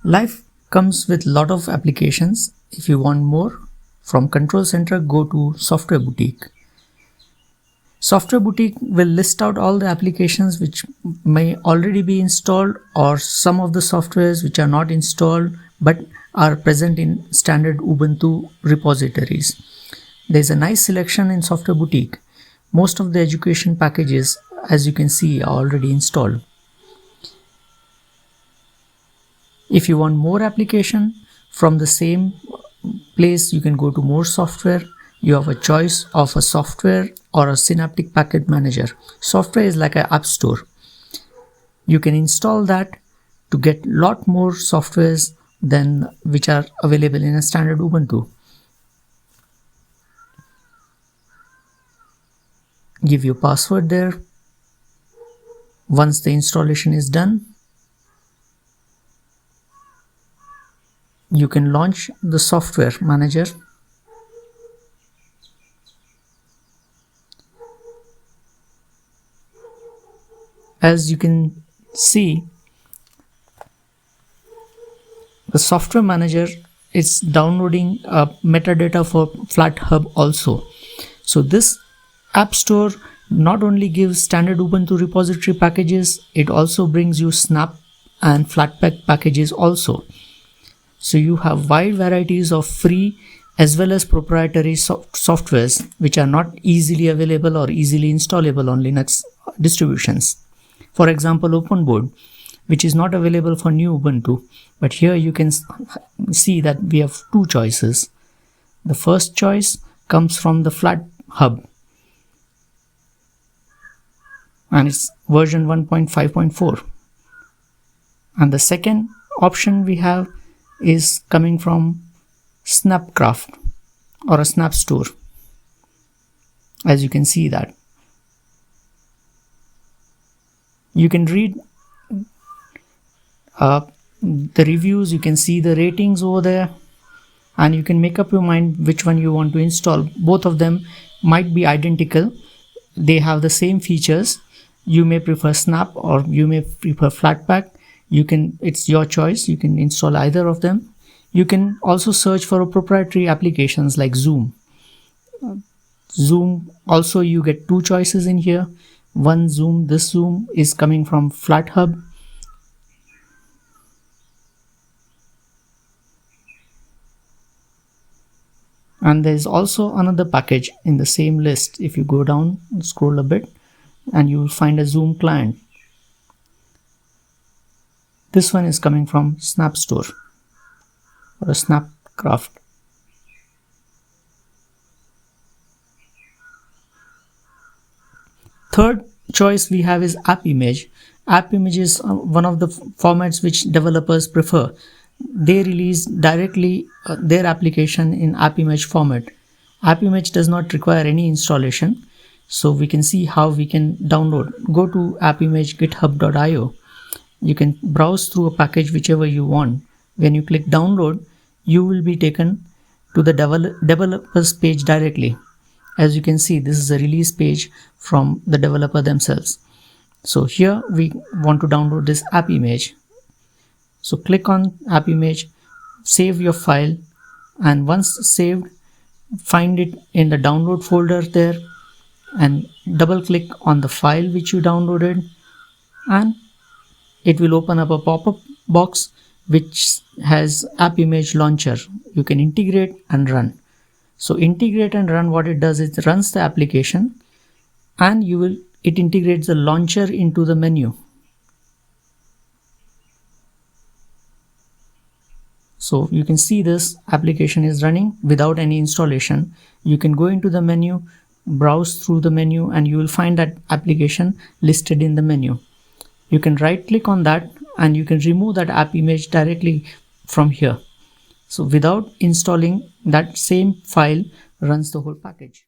Life comes with lot of applications. If you want more from Control Center, go to Software Boutique. Software Boutique will list out all the applications which may already be installed or some of the softwares which are not installed but are present in standard Ubuntu repositories. There's a nice selection in Software Boutique. Most of the education packages, as you can see, are already installed. If you want more application from the same place, you can go to more software. You have a choice of a software or a Synaptic Package Manager. Software is like an app store. You can install that to get lot more softwares than which are available in a standard Ubuntu. Give your password there. Once the installation is done, you can launch the software manager. As you can see, the software manager is downloading metadata for FlatHub also. So this app store not only gives standard Ubuntu repository packages, it also brings you Snap and Flatpak packages also. So you have wide varieties of free as well as proprietary softwares which are not easily available or easily installable on Linux distributions. For example, OpenBoard, which is not available for new Ubuntu, but here you can see that we have two choices. The first choice comes from the FlatHub and it's version 1.5.4, and the second option we have is coming from Snapcraft or a Snap Store. As you can see that. You can read the reviews, you can see the ratings over there, and you can make up your mind which one you want to install. Both of them might be identical. They have the same features. You may prefer Snap or you may prefer Flatpak. It's your choice. You can install either of them. You can also search for proprietary applications like Zoom. Zoom also, you get two choices in here. One Zoom, this Zoom is coming from FlatHub. And there is also another package in the same list. If you go down and scroll a bit, and you will find a Zoom client. This one is coming from Snap Store or a Snapcraft. Third choice we have is AppImage. AppImage is one of the formats which developers prefer. They release directly their application in AppImage format. AppImage does not require any installation. So we can see how we can download. Go to AppImage github.io. You can browse through a package whichever you want. When you click download, you will be taken to the developers page directly. As you can see, this is a release page from the developer themselves. So here we want to download this AppImage. So click on AppImage, save your file, and once saved, find it in the download folder there, and double click on the file which you downloaded, and it will open up a pop-up box which has AppImage launcher. You can integrate and run. So integrate and run, what it does is it runs the application and it integrates the launcher into the menu. So you can see this application is running without any installation. You can go into the menu, browse through the menu, and you will find that application listed in the menu. You can right click on that and you can remove that AppImage directly from here. So without installing, that same file runs the whole package.